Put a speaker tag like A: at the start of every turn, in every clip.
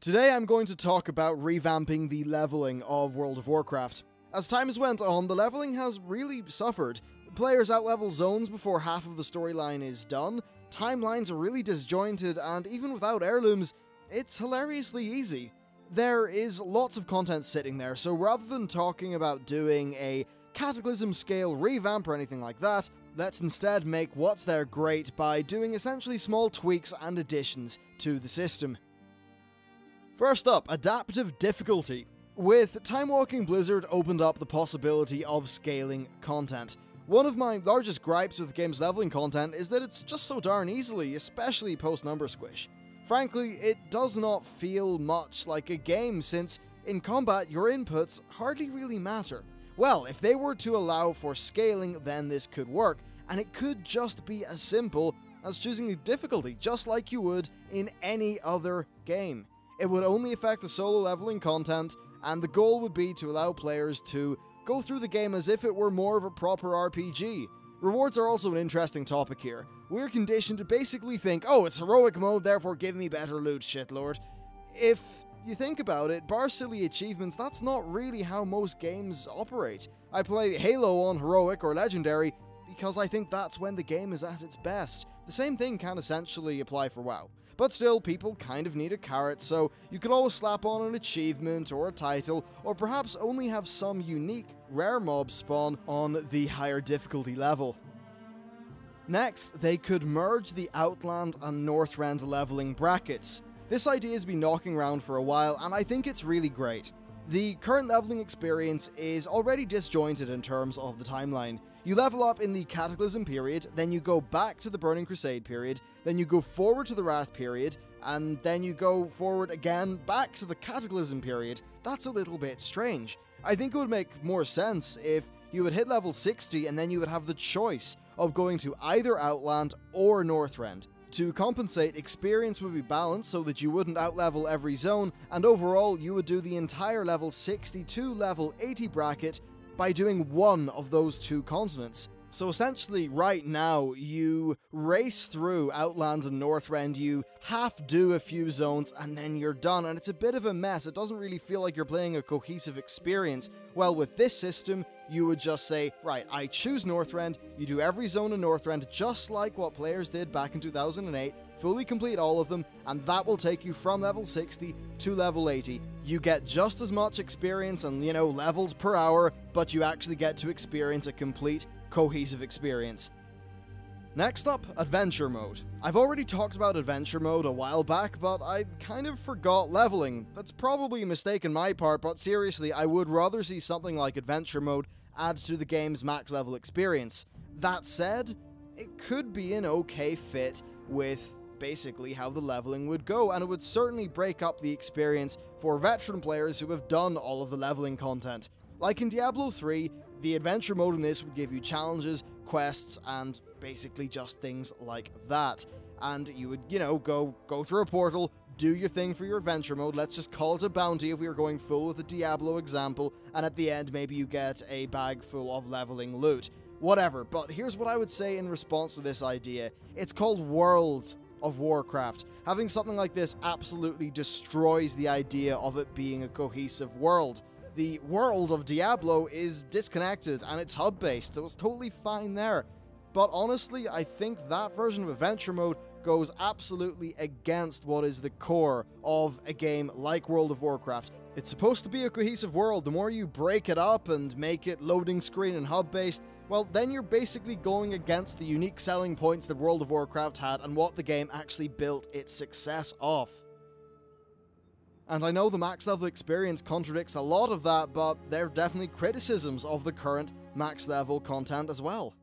A: Today I'm going to talk about revamping the leveling of World of Warcraft. As time has went on, the leveling has really suffered. Players outlevel zones before half of the storyline is done, timelines are really disjointed, and even without heirlooms, it's hilariously easy. There is lots of content sitting there, so rather than talking about doing a Cataclysm scale revamp or anything like that, let's instead make what's there great by doing essentially small tweaks and additions to the system. First up, adaptive difficulty. With Time Walking Blizzard opened up the possibility of scaling content. One of my largest gripes with the game's leveling content is that it's just so darn easily, especially post-number squish. Frankly, it does not feel much like a game since, in combat, your inputs hardly really matter. Well, if they were to allow for scaling, then this could work, and it could just be as simple as choosing a difficulty, just like you would in any other game. It would only affect the solo leveling content, and the goal would be to allow players to go through the game as if it were more of a proper RPG. Rewards are also an interesting topic here. We're conditioned to basically think, oh, it's heroic mode, therefore give me better loot, shitlord. If you think about it, bar silly achievements, that's not really how most games operate. I play Halo on heroic or legendary because I think that's when the game is at its best. The same thing can essentially apply for WoW. But still, people kind of need a carrot, so you could always slap on an achievement or a title, or perhaps only have some unique, rare mobs spawn on the higher difficulty level. Next, they could merge the Outland and Northrend leveling brackets. This idea has been knocking around for a while, and I think it's really great. The current leveling experience is already disjointed in terms of the timeline. You level up in the Cataclysm period, then you go back to the Burning Crusade period, then you go forward to the Wrath period, and then you go forward again back to the Cataclysm period. That's a little bit strange. I think it would make more sense if you would hit level 60 and then you would have the choice of going to either Outland or Northrend. To compensate, experience would be balanced so that you wouldn't outlevel every zone, and overall you would do the entire level 60 to level 80 bracket by doing one of those two continents. So essentially, right now, you race through Outland and Northrend, you half do a few zones, and then you're done, and it's a bit of a mess. It doesn't really feel like you're playing a cohesive experience. Well, with this system, you would just say, right, I choose Northrend, you do every zone in Northrend, just like what players did back in 2008, fully complete all of them, and that will take you from level 60 to level 80. You get just as much experience and, levels per hour, but you actually get to experience a complete, cohesive experience. Next up, Adventure Mode. I've already talked about Adventure Mode a while back, but I kind of forgot leveling. That's probably a mistake on my part, but seriously, I would rather see something like Adventure Mode add to the game's max level experience. That said, it could be an okay fit with basically how the leveling would go, and it would certainly break up the experience for veteran players who have done all of the leveling content. Like in Diablo 3, the adventure mode in this would give you challenges, quests, and basically just things like that. And you would, go through a portal, do your thing for your adventure mode, let's just call it a bounty if we were going full with the Diablo example, and at the end maybe you get a bag full of leveling loot. Whatever, but here's what I would say in response to this idea. It's called World of Warcraft. Having something like this absolutely destroys the idea of it being a cohesive world. The world of Diablo is disconnected and it's hub-based, so it's totally fine there. But honestly, I think that version of Adventure Mode goes absolutely against what is the core of a game like World of Warcraft. It's supposed to be a cohesive world. The more you break it up and make it loading screen and hub-based, well, then you're basically going against the unique selling points that World of Warcraft had and what the game actually built its success off. And I know the max level experience contradicts a lot of that, but there are definitely criticisms of the current max level content as well.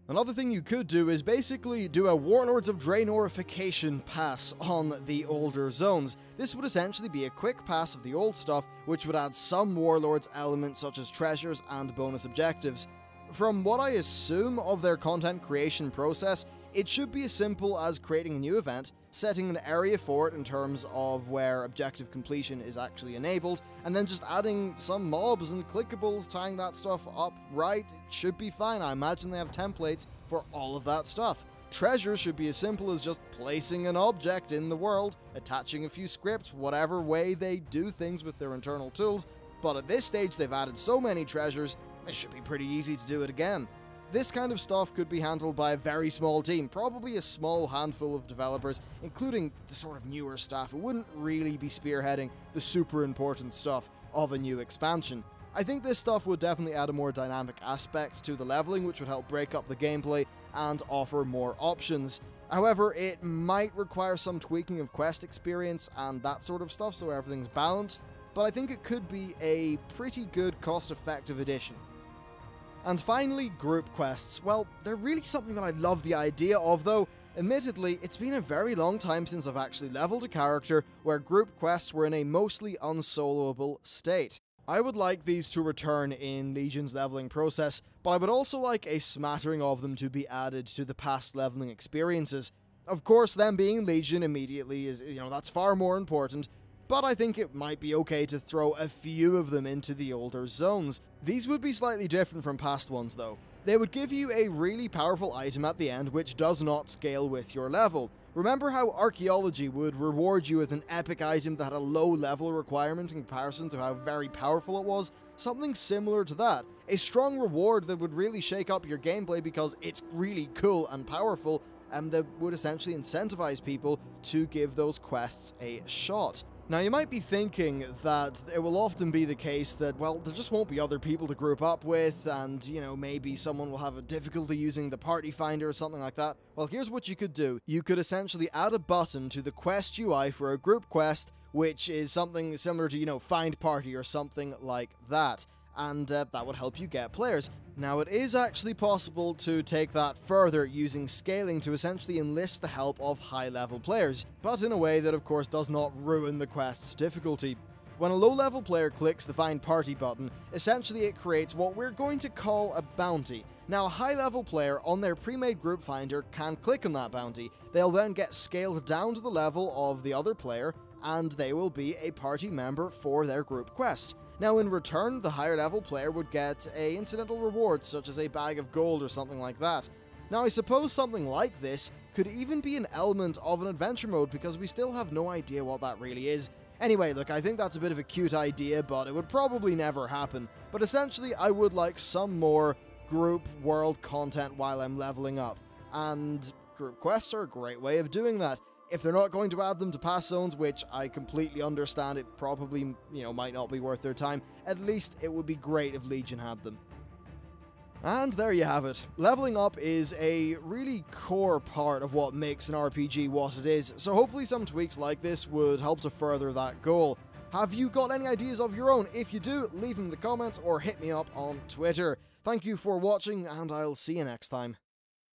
A: Another thing you could do is basically do a Warlords of Draenorification pass on the older zones. This would essentially be a quick pass of the old stuff, which would add some Warlords elements such as treasures and bonus objectives. From what I assume of their content creation process, it should be as simple as creating a new event, setting an area for it in terms of where objective completion is actually enabled, and then just adding some mobs and clickables, tying that stuff up right. It should be fine. I imagine they have templates for all of that stuff. Treasures should be as simple as just placing an object in the world, attaching a few scripts, whatever way they do things with their internal tools, but at this stage they've added so many treasures, it should be pretty easy to do it again. This kind of stuff could be handled by a very small team, probably a small handful of developers, including the sort of newer staff who wouldn't really be spearheading the super important stuff of a new expansion. I think this stuff would definitely add a more dynamic aspect to the leveling, which would help break up the gameplay and offer more options. However, it might require some tweaking of quest experience and that sort of stuff so everything's balanced, but I think it could be a pretty good cost-effective addition. And finally, group quests. Well, they're really something that I love the idea of, though admittedly, it's been a very long time since I've actually leveled a character where group quests were in a mostly unsoloable state. I would like these to return in Legion's leveling process, but I would also like a smattering of them to be added to the past leveling experiences. Of course, them being Legion immediately is, that's far more important, but I think it might be okay to throw a few of them into the older zones. These would be slightly different from past ones though. They would give you a really powerful item at the end which does not scale with your level. Remember how archaeology would reward you with an epic item that had a low level requirement in comparison to how very powerful it was? Something similar to that. A strong reward that would really shake up your gameplay because it's really cool and powerful, and that would essentially incentivize people to give those quests a shot. Now, you might be thinking that it will often be the case that, well, there just won't be other people to group up with, and, maybe someone will have a difficulty using the party finder or something like that. Well, here's what you could do. You could essentially add a button to the quest UI for a group quest, which is something similar to, find party or something like that. And that would help you get players. Now, it is actually possible to take that further using scaling to essentially enlist the help of high-level players, but in a way that of course does not ruin the quest's difficulty. When a low-level player clicks the Find Party button, essentially it creates what we're going to call a bounty. Now, a high-level player on their pre-made group finder can click on that bounty. They'll then get scaled down to the level of the other player, and they will be a party member for their group quest. Now, in return, the higher level player would get a incidental reward, such as a bag of gold or something like that. Now, I suppose something like this could even be an element of an adventure mode, because we still have no idea what that really is. Anyway, look, I think that's a bit of a cute idea, but it would probably never happen. But essentially, I would like some more group world content while I'm leveling up. And group quests are a great way of doing that. If they're not going to add them to past zones, which I completely understand, it probably, might not be worth their time, at least it would be great if Legion had them. And there you have it. Leveling up is a really core part of what makes an RPG what it is, so hopefully some tweaks like this would help to further that goal. Have you got any ideas of your own? If you do, leave them in the comments or hit me up on Twitter. Thank you for watching, and I'll see you next time.